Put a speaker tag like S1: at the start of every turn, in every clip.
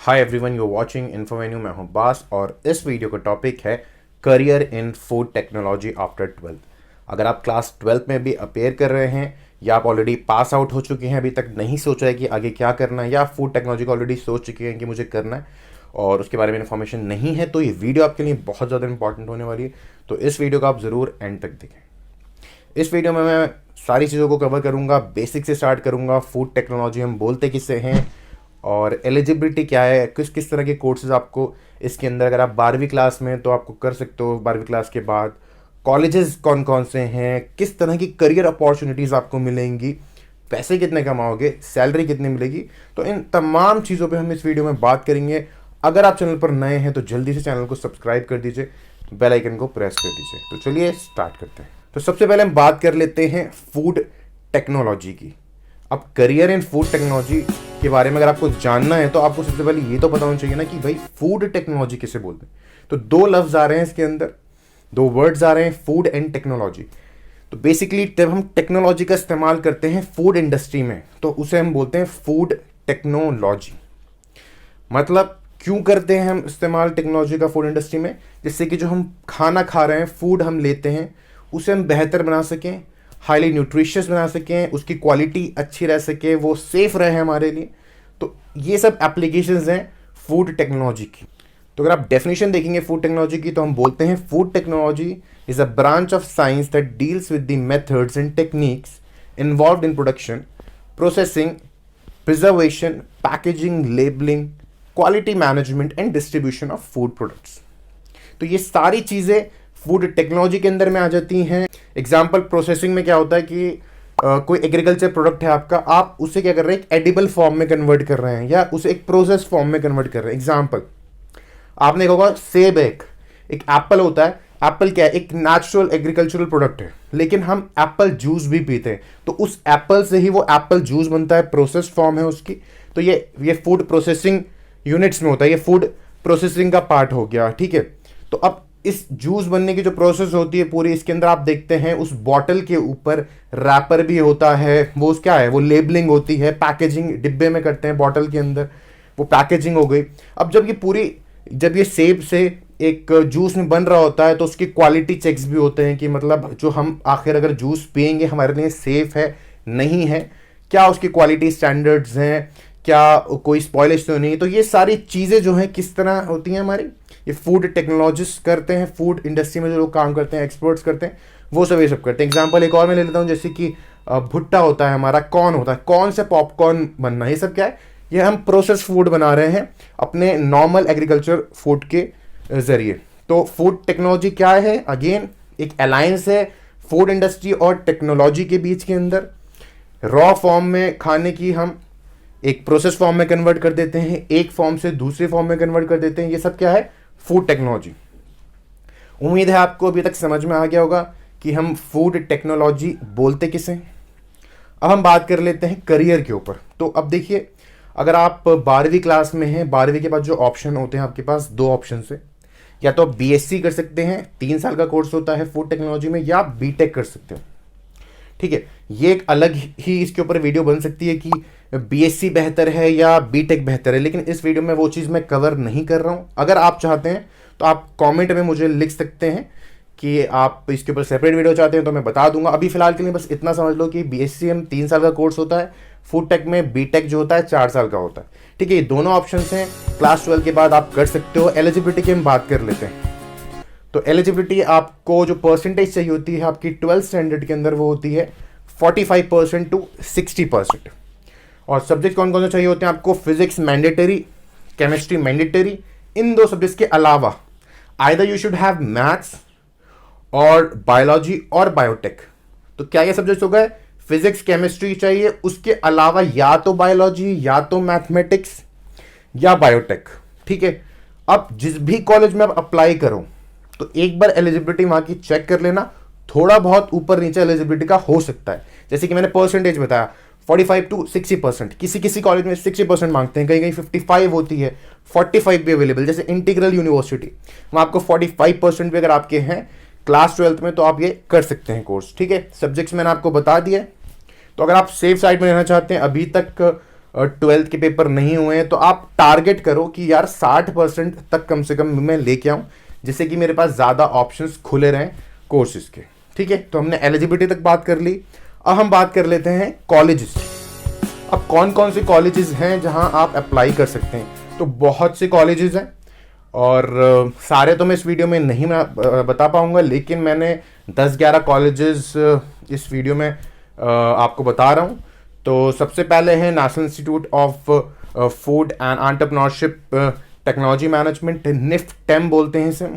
S1: Hi everyone, you watching Infovenue. मैं हूं बास और इस वीडियो का टॉपिक है career in food technology after 12th। अगर आप क्लास 12th में भी अपेयर कर रहे हैं या आप ऑलरेडी पास आउट हो चुके हैं, अभी तक नहीं सोचा है कि आगे क्या करना है, या फूड टेक्नोलॉजी को ऑलरेडी सोच चुके हैं कि मुझे करना है और उसके बारे में इन्फॉर्मेशन नहीं है, तो ये वीडियो आपके लिए बहुत ज़्यादा इंपॉर्टेंट होने वाली है। तो इस वीडियो को आप ज़रूर एंड तक देखें। इस वीडियो में मैं सारी चीज़ों को कवर करूँगा, बेसिक से स्टार्ट करूँगा। फूड टेक्नोलॉजी हम बोलते किससे हैं और एलिजिबिलिटी क्या है, किस किस तरह के कोर्सेज आपको इसके अंदर, अगर आप 12वीं क्लास में तो आपको कर सकते हो 12वीं क्लास के बाद, कॉलेजेस कौन कौन से हैं, किस तरह की करियर अपॉर्चुनिटीज़ आपको मिलेंगी, पैसे कितने कमाओगे, सैलरी कितनी मिलेगी। तो इन तमाम चीज़ों पे हम इस वीडियो में बात करेंगे। अगर आप चैनल पर नए हैं तो जल्दी से चैनल को सब्सक्राइब कर दीजिए, बेल आइकन को प्रेस कर दीजिए। तो चलिए स्टार्ट करते हैं। तो सबसे पहले हम बात कर लेते हैं फूड टेक्नोलॉजी की। अब करियर इन फूड टेक्नोलॉजी के बारे में अगर आपको जानना है तो आपको सबसे पहले ये तो पता होना चाहिए ना कि भाई फूड टेक्नोलॉजी किसे बोलते हैं। तो दो लफ्ज आ रहे हैं इसके अंदर, दो वर्ड्स आ रहे हैं, फूड एंड टेक्नोलॉजी। तो बेसिकली जब हम टेक्नोलॉजी का इस्तेमाल करते हैं फूड इंडस्ट्री में तो उसे हम बोलते हैं फूड टेक्नोलॉजी। मतलब क्यों करते हैं हम इस्तेमाल टेक्नोलॉजी का फूड इंडस्ट्री में, जिससे कि जो हम खाना खा रहे हैं, फूड हम लेते हैं, उसे हम बेहतर बना सकें, हाईली न्यूट्रिशियस बना सकें, उसकी क्वालिटी अच्छी रह सके, वो सेफ रहे हमारे लिए। तो ये सब एप्लीकेशंस हैं फूड टेक्नोलॉजी की। तो अगर आप डेफिनेशन देखेंगे फूड टेक्नोलॉजी की तो हम बोलते हैं food technology is a branch of science that deals with the methods and techniques involved in production, processing, preservation, packaging, labelling, quality management and distribution of food products. तो ये सारी चीज़ें फूड टेक्नोलॉजी के अंदर में आ जाती हैं। एग्जाम्पल, प्रोसेसिंग में क्या होता है कि कोई एग्रीकल्चर प्रोडक्ट है आपका, आप उसे क्या कर रहे हैं, एक एडिबल फॉर्म में कन्वर्ट कर रहे हैं या उसे एक प्रोसेस फॉर्म में कन्वर्ट कर रहे हैं। एग्जाम्पल आपने देखा होगा, सेब है, एक एप्पल होता है। एप्पल क्या है, एक नेचुरल एग्रीकल्चरल प्रोडक्ट है, लेकिन हम एप्पल जूस भी पीते हैं, तो उस एप्पल से ही वो एप्पल जूस बनता है, प्रोसेस फॉर्म है उसकी। तो ये फूड प्रोसेसिंग यूनिट्स में होता है, ये फूड प्रोसेसिंग का पार्ट हो गया, ठीक है। तो अब इस जूस बनने की जो प्रोसेस होती है पूरी, इसके अंदर आप देखते हैं उस बॉटल के ऊपर रैपर भी होता है, वो क्या है, वो लेबलिंग होती है, पैकेजिंग डिब्बे में करते हैं बॉटल के अंदर, वो पैकेजिंग हो गई। अब जब ये सेब से एक जूस में बन रहा होता है तो उसकी क्वालिटी चेक्स भी होते हैं कि मतलब जो हम आखिर अगर जूस पियेंगे हमारे लिए सेफ है नहीं है, क्या उसकी क्वालिटी स्टैंडर्ड्स हैं, क्या कोई स्पॉइलेज तो नहीं। तो ये सारी चीज़ें जो हैं किस तरह होती हैं हमारी, ये फूड टेक्नोलॉजिस्ट करते हैं, फूड इंडस्ट्री में जो लोग काम करते हैं, एक्सपर्ट्स करते हैं, वो सब ये सब करते हैं। एग्जांपल एक और मैं ले लेता हूँ, जैसे कि भुट्टा होता है हमारा, कॉर्न होता है, कॉर्न से पॉपकॉर्न बनना, ये सब क्या है, ये हम प्रोसेस फूड बना रहे हैं अपने नॉर्मल एग्रीकल्चर फूड के ज़रिए। तो फूड टेक्नोलॉजी क्या है, अगेन एक अलायंस है फूड इंडस्ट्री और टेक्नोलॉजी के बीच के अंदर। रॉ फॉर्म में खाने की हम एक प्रोसेस फॉर्म में कन्वर्ट कर देते हैं, एक फॉर्म से दूसरे फॉर्म में कन्वर्ट कर देते हैं, ये सब क्या है, फूड टेक्नोलॉजी। उम्मीद है आपको अभी तक समझ में आ गया होगा कि हम फूड टेक्नोलॉजी बोलते किसे। अब हम बात कर लेते हैं करियर के ऊपर। तो अब देखिए, अगर आप 12वीं क्लास में हैं, 12वीं के बाद जो ऑप्शन होते हैं आपके पास, दो ऑप्शन है, या तो आप बीएससी कर सकते हैं, 3 साल का कोर्स होता है फूड टेक्नोलॉजी में, या बीटेक कर सकते हैं, ठीक है। ये एक अलग ही इसके ऊपर वीडियो बन सकती है कि बीएससी बेहतर है या बीटेक बेहतर है, लेकिन इस वीडियो में वो चीज़ मैं कवर नहीं कर रहा हूँ। अगर आप चाहते हैं तो आप कमेंट में मुझे लिख सकते हैं कि आप इसके ऊपर सेपरेट वीडियो चाहते हैं, तो मैं बता दूंगा। अभी फिलहाल के लिए बस इतना समझ लो कि बीएससी हम 3 साल का कोर्स होता है, फूड टेक में बीटेक जो होता है 4 साल का होता है, ठीक है। ये दोनों ऑप्शन हैं, क्लास 12 के बाद आप कर सकते हो। एलिजिबिलिटी की हम बात कर लेते हैं। तो एलिजिबिलिटी आपको जो परसेंटेज चाहिए होती है आपकी 12th स्टैंडर्ड के अंदर, वो होती है 45% टू 60%। और सब्जेक्ट कौन कौन से चाहिए होते हैं आपको, फिजिक्स मैंडेटरी, केमिस्ट्री मैंडेटरी। इन दो सब्जेक्ट्स के अलावा either you should have maths और बायोलॉजी और बायोटेक। तो क्या ये सब्जेक्ट्स हो गए, फिजिक्स केमिस्ट्री चाहिए, उसके अलावा या तो बायोलॉजी या तो मैथमेटिक्स या बायोटेक, ठीक है। अब जिस भी कॉलेज में आप अप्लाई करो तो एक बार एलिजिबिलिटी वहां की चेक कर लेना, थोड़ा बहुत ऊपर नीचे एलिजिबिलिटी का हो सकता है। जैसे कि मैंने परसेंटेज बताया 45 टू 60%, किसी कॉलेज में 60% मांगते हैं, कहीं कहीं 55 होती है, 45 भी अवेलेबल। जैसे इंटीग्रल यूनिवर्सिटी, वहाँ आपको 45% भी अगर आपके हैं क्लास 12th में तो आप ये कर सकते हैं कोर्स, ठीक है। सब्जेक्ट्स मैंने आपको बता दिया। तो अगर आप सेफ साइड में रहना चाहते हैं, अभी तक ट्वेल्थ के पेपर नहीं हुए हैं, तो आप टारगेट करो कि यार 60% तक कम से कम मैं लेके आऊँ, जिससे कि मेरे पास ज़्यादा ऑप्शंस खुले रहें कोर्सेज के। ठीक है, तो हमने एलिजिबिलिटी तक बात कर ली। अब हम बात कर लेते हैं कॉलेजेस। अब कौन कौन से कॉलेजेस हैं जहां आप अप्लाई कर सकते हैं? तो बहुत से कॉलेजेस हैं और सारे तो मैं इस वीडियो में नहीं बता पाऊंगा, लेकिन मैंने 10-11 कॉलेजेस इस वीडियो में आपको बता रहा हूं। तो सबसे पहले है national institute of food and entrepreneurship technology management, NIFTEM बोलते हैं इसे।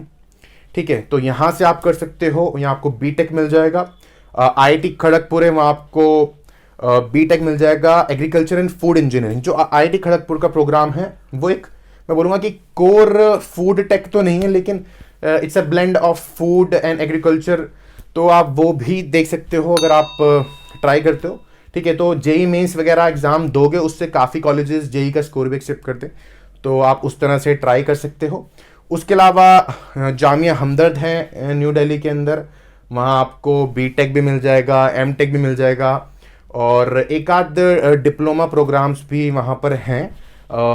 S1: ठीक है, तो यहाँ से आप कर सकते हो, यहाँ आपको बीटेक मिल जाएगा। आईआईटी खड़गपुर है, वहाँ आपको बीटेक मिल जाएगा एग्रीकल्चर एंड फूड इंजीनियरिंग। जो आईआईटी खड़गपुर का प्रोग्राम है वो एक, मैं बोलूँगा कि कोर फूड टेक तो नहीं है, लेकिन it's a blend of food and agriculture, तो आप वो भी देख सकते हो अगर आप ट्राई करते हो। ठीक है, तो जेई मेंस वगैरह एग्जाम दोगे, उससे काफ़ी कॉलेजेस जेई का स्कोर भी एक्सेप्ट करते हैं, तो आप उस तरह से ट्राई कर सकते हो। उसके अलावा जामिया हमदर्द है न्यू दिल्ली के अंदर, वहाँ आपको बीटेक भी मिल जाएगा, एमटेक भी मिल जाएगा, और एक आध डिप्लोमा प्रोग्राम्स भी वहाँ पर हैं।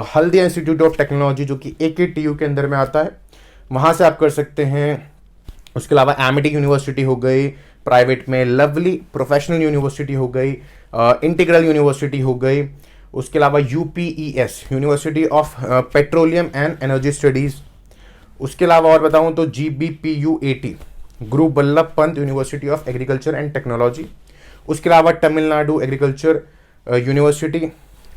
S1: हल्दिया इंस्टीट्यूट ऑफ टेक्नोलॉजी जो कि AKTU के अंदर में आता है, वहाँ से आप कर सकते हैं। उसके अलावा एमिटी यूनिवर्सिटी हो गई प्राइवेट में, लवली प्रोफेशनल यूनिवर्सिटी हो गई, इंटीग्रल यूनिवर्सिटी हो गई। उसके अलावा UPES university of petroleum and energy studies. उसके अलावा और बताऊं तो GBPUAT Guru Vallabh Pant university of agriculture and technology. उसके अलावा तमिलनाडु एग्रीकल्चर यूनिवर्सिटी।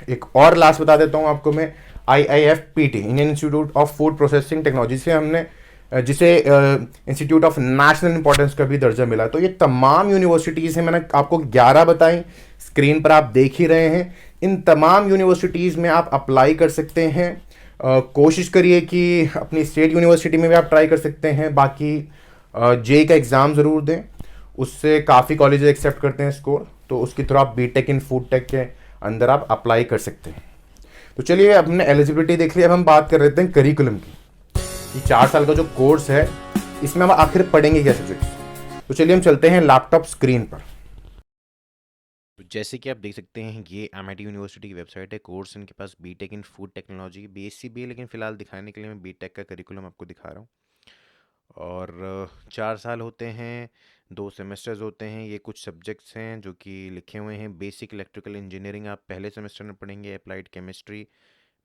S1: एक और लास्ट बता देता हूं आपको मैं, IIFPT Indian institute of food processing technology से हमने जिसे इंस्टीट्यूट ऑफ नेशनल इंपॉर्टेंस का भी दर्जा मिला। तो ये तमाम यूनिवर्सिटीज़ हैं, मैंने आपको 11 बताई, स्क्रीन पर आप देख ही रहे हैं। इन तमाम यूनिवर्सिटीज़ में आप अप्लाई कर सकते हैं। कोशिश करिए कि अपनी स्टेट यूनिवर्सिटी में भी आप ट्राई कर सकते हैं। बाकी जेई का एग्ज़ाम ज़रूर दें, उससे काफ़ी कॉलेजेस एक्सेप्ट करते हैं स्कोर, तो उसके थ्रू आप बीटेक इन फूड टेक के अंदर आप अप्लाई कर सकते हैं। तो चलिए, अब हमने एलिजिबिलिटी देख ली, अब हम बात कर लेते हैं करिकुलम की। ये 4 साल का जो कोर्स है, इसमें हम आखिर पढ़ेंगे क्या सब्जेक्ट्स। तो चलिए हम चलते हैं लैपटॉप स्क्रीन पर।
S2: तो जैसे कि आप देख सकते हैं, ये MIT यूनिवर्सिटी की वेबसाइट है। कोर्स इनके पास BTech in food technology, BSc भी है, लेकिन फिलहाल दिखाने के लिए मैं बीटेक का करिकुलम आपको दिखा रहा हूँ। और 4 साल होते हैं, 2 सेमेस्टर्स होते हैं। ये कुछ सब्जेक्ट्स हैं जो कि लिखे हुए हैं। बेसिक इलेक्ट्रिकल इंजीनियरिंग आप पहले सेमेस्टर में पढ़ेंगे, applied chemistry,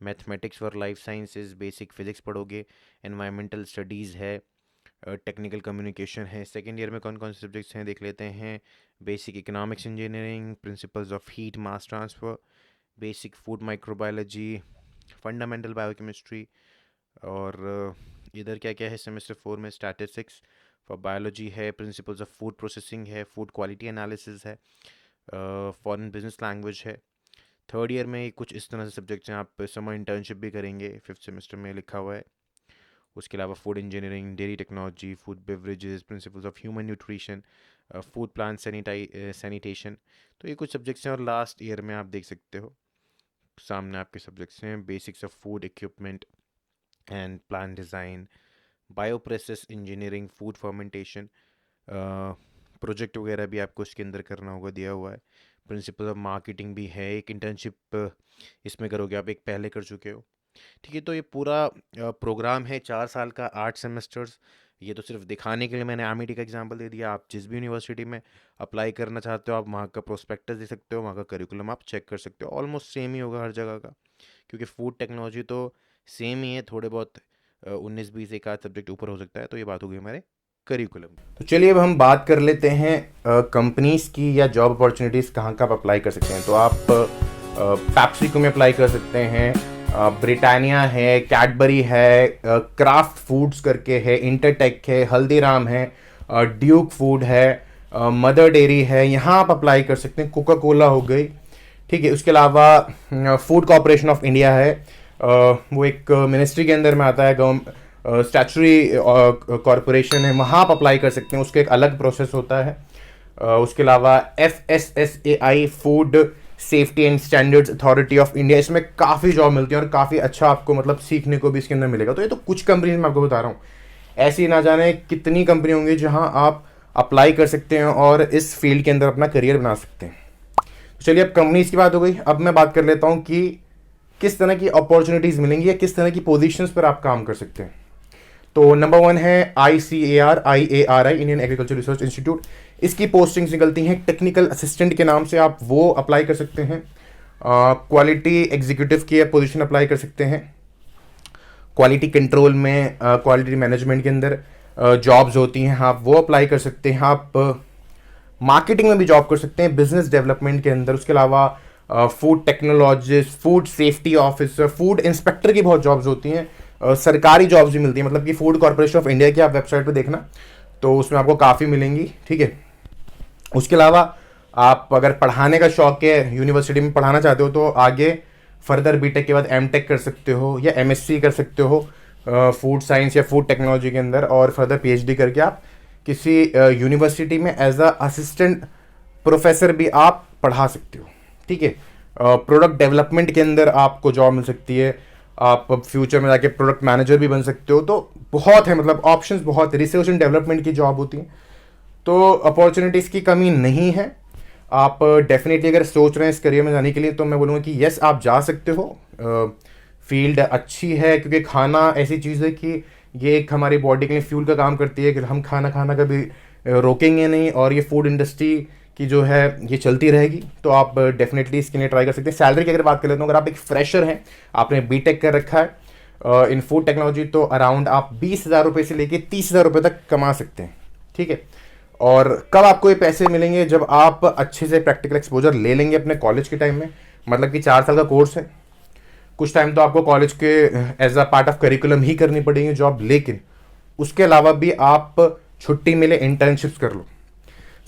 S2: mathematics for life sciences, basic physics पढ़ोगे, एनवायरमेंटल स्टडीज़ है, टेक्निकल कम्युनिकेशन है। सेकेंड ईयर में कौन कौन से सब्जेक्ट्स हैं देख लेते हैं। Basic economics engineering, principles of heat mass transfer, basic food microbiology, fundamental biochemistry. और इधर क्या क्या है सेमेस्टर 4 में, स्टैटिस्टिक्स फॉर बायोलॉजी है, प्रिंसिपल्स ऑफ फूड प्रोसेसिंग है, फूड क्वालिटी एनालिसिस है, फॉरेन बिजनेस लैंग्वेज है। थर्ड ईयर में कुछ इस तरह से सब्जेक्ट्स हैं। आप समर इंटर्नशिप भी करेंगे, 5th सेमेस्टर में लिखा हुआ है। उसके अलावा food engineering, dairy technology, food beverages, principles of human nutrition, food plant sanitation. तो ये कुछ सब्जेक्ट्स हैं। और लास्ट ईयर में आप देख सकते हो सामने आपके सब्जेक्ट्स हैं, basics of food equipment and plant design, bioprocess engineering, food fermentation, project वगैरह भी आपको इसके अंदर करना होगा, दिया हुआ है। प्रिंसिपल ऑफ मार्केटिंग भी है। एक इंटर्नशिप इसमें करोगे आप, एक पहले कर चुके हो। ठीक है, तो ये पूरा प्रोग्राम है 4 साल का, 8 सेमेस्टर्स। ये तो सिर्फ दिखाने के लिए मैंने MIT का एग्जांपल दे दिया। आप जिस भी यूनिवर्सिटी में अप्लाई करना चाहते हो, आप वहाँ का प्रोस्पेक्टस दे सकते हो, वहाँ का करिकुलम आप चेक कर सकते हो। ऑलमोस्ट सेम ही होगा हर जगह का, क्योंकि फूड टेक्नोलॉजी तो सेम ही है। थोड़े बहुत 19-20 एक आध सब्जेक्ट ऊपर हो सकता है। तो ये बात होगी हमारे करिकुलम।
S1: तो चलिए अब हम बात कर लेते हैं कंपनीज की या जॉब अपॉर्चुनिटीज़ कहाँ कहाँ आप अप्लाई कर सकते हैं। तो आप पैप्सिको में अप्लाई कर सकते हैं, ब्रिटानिया है, कैडबरी है, क्राफ्ट फूड्स करके है, इंटरटेक है, हल्दीराम है, ड्यूक फूड है, मदर डेयरी है, यहाँ आप अप्लाई कर सकते हैं। कोका कोला हो गई, ठीक है। उसके अलावा फूड कॉरपोरेशन ऑफ इंडिया है, वो एक मिनिस्ट्री के अंदर में आता है, स्टैचुरी कॉरपोरेशन है, वहाँ आप अप्लाई कर सकते हैं। उसका एक अलग प्रोसेस होता है। उसके अलावा FSSAI food safety and standards authority of India, इसमें काफ़ी जॉब मिलती है और काफ़ी अच्छा आपको मतलब सीखने को भी इसके अंदर मिलेगा। तो ये तो कुछ कंपनीज मैं आपको बता रहा हूँ, ऐसी ना जाने कितनी कंपनी होंगी जहाँ आप अप्लाई कर सकते हैं और इस फील्ड के अंदर अपना करियर बना सकते हैं। चलिए, अब कंपनीज की बात हो गई, अब मैं बात कर लेता हूं कि किस तरह की अपॉर्चुनिटीज मिलेंगी या किस तरह की पोजीशंस पर आप काम कर सकते हैं। तो नंबर 1 है ICAR Indian agriculture research institute. इसकी पोस्टिंग्स निकलती हैं टेक्निकल असिस्टेंट के नाम से, आप वो अप्लाई कर सकते हैं। क्वालिटी एग्जीक्यूटिव की पोजीशन अप्लाई कर सकते हैं। क्वालिटी कंट्रोल में, क्वालिटी मैनेजमेंट के अंदर जॉब्स होती हैं, आप वो अप्लाई कर सकते हैं। आप मार्केटिंग में भी जॉब कर सकते हैं, बिजनेस डेवलपमेंट के अंदर। उसके अलावा food technologist, food safety officer, food inspector की बहुत जॉब्स होती हैं। सरकारी जॉब्स भी मिलती हैं, मतलब कि फूड कॉर्पोरेशन ऑफ इंडिया की आप वेबसाइट पे देखना, तो उसमें आपको काफ़ी मिलेंगी, ठीक है। उसके अलावा आप अगर पढ़ाने का शौक है, यूनिवर्सिटी में पढ़ाना चाहते हो, तो आगे फर्दर बीटेक के बाद एमटेक कर सकते हो या एमएससी कर सकते हो फूड साइंस या फूड टेक्नोलॉजी के अंदर, और फर्दर पीएचडी करके आप किसी यूनिवर्सिटी में एज अ असिस्टेंट प्रोफेसर भी आप पढ़ा सकते हो, ठीक है। प्रोडक्ट डेवलपमेंट के अंदर आपको जॉब मिल सकती है, आप फ्यूचर में जाके प्रोडक्ट मैनेजर भी बन सकते हो। तो बहुत है, मतलब ऑप्शंस बहुत है। रिसर्च एंड डेवलपमेंट की जॉब होती है, तो अपॉर्चुनिटीज़ की कमी नहीं है। आप डेफिनेटली अगर सोच रहे हैं इस करियर में जाने के लिए, तो मैं बोलूँगा कि यस, आप जा सकते हो। फील्ड अच्छी है, क्योंकि खाना ऐसी चीज़ है कि ये एक हमारी बॉडी के लिए फ्यूल का काम करती है, कि हम खाना खाना कभी रोकेंगे नहीं, और ये फूड इंडस्ट्री की जो है ये चलती रहेगी। तो आप डेफिनेटली इसके लिए ट्राई कर सकते हैं। सैलरी की अगर बात कर लेते हैं, अगर आप एक फ्रेशर हैं, आपने बीटेक कर रखा है इन फूड टेक्नोलॉजी, तो अराउंड आप 20,000 रुपये से लेके 30,000 रुपये तक कमा सकते हैं, ठीक है। और कब आपको ये पैसे मिलेंगे? जब आप अच्छे से प्रैक्टिकल एक्सपोजर ले लेंगे अपने कॉलेज के टाइम में। मतलब कि 4 साल का कोर्स है, कुछ टाइम तो आपको कॉलेज के as a part of curriculum ही करनी पड़ेगी जॉब, लेकिन उसके अलावा भी आप छुट्टी मिले इंटर्नशिप्स कर लो।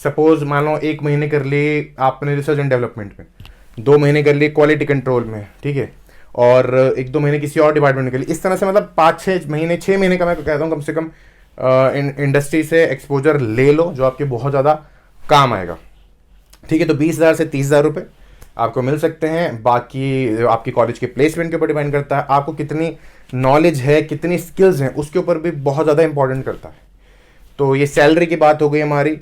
S1: सपोज मान लो 1 महीने कर ली आपने रिसर्च एंड डेवलपमेंट में, 2 महीने कर लिए क्वालिटी कंट्रोल में, ठीक है, और 1-2 महीने किसी और डिपार्टमेंट में कर लिए। इस तरह से मतलब 5-6 महीने, 6 महीने का मैं कहता हूँ कम से कम इंडस्ट्री से एक्सपोजर ले लो, जो आपके बहुत ज़्यादा काम आएगा, ठीक है। तो 20,000 से 30,000 रुपये आपको मिल सकते हैं। बाकी आपकी कॉलेज के प्लेसमेंट के ऊपर डिपेंड करता है, आपको कितनी नॉलेज है, कितनी स्किल्स हैं, उसके ऊपर भी बहुत ज़्यादा इंपॉर्टेंट करता है। तो ये सैलरी की बात हो गई हमारी।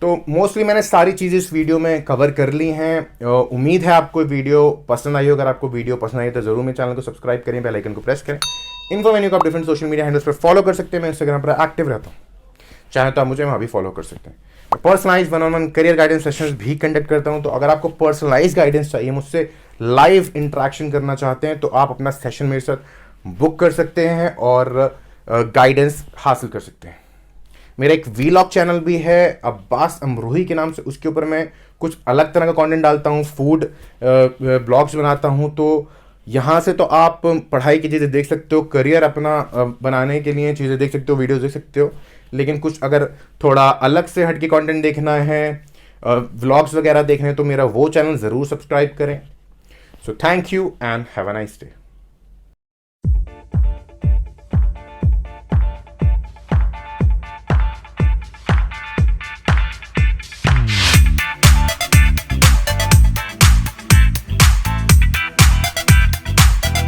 S1: तो मोस्टली मैंने सारी चीज़ें इस वीडियो में कवर कर ली हैं। उम्मीद है आपको वीडियो पसंद आई हो। अगर आपको वीडियो पसंद आई तो ज़रूर मेरे चैनल को सब्सक्राइब करें, बेल आइकन को प्रेस करें। इन्फोमेन्यू को आप डिफरेंट सोशल मीडिया हैंडल्स पर फॉलो कर सकते हैं। मैं इंस्टाग्राम पर एक्टिव रहता हूँ, चाहे तो आप मुझे वहाँ भी फॉलो कर सकते हैं। Personalize 1-on-1 career guidance sessions भी कंडक्ट करता हूँ। तो अगर आपको पर्सनलाइज गाइडेंस चाहिए, मुझसे लाइव इंटरेक्शन करना चाहते हैं, तो आप अपना सेशन मेरे साथ बुक कर सकते हैं और गाइडेंस हासिल कर सकते हैं। मेरा एक वीलॉग चैनल भी है अब्बास अमरोही के नाम से, उसके ऊपर मैं कुछ अलग तरह का कंटेंट डालता हूँ, फूड ब्लॉग्स बनाता हूँ। तो यहाँ से तो आप पढ़ाई की चीज़ें देख सकते हो, करियर अपना बनाने के लिए चीज़ें देख सकते हो, वीडियोस देख सकते हो। लेकिन कुछ अगर थोड़ा अलग से हट के कंटेंट देखना है, व्लॉग्स वगैरह देखने हैं, तो मेरा वो चैनल ज़रूर सब्सक्राइब करें। So thank you and have a nice day.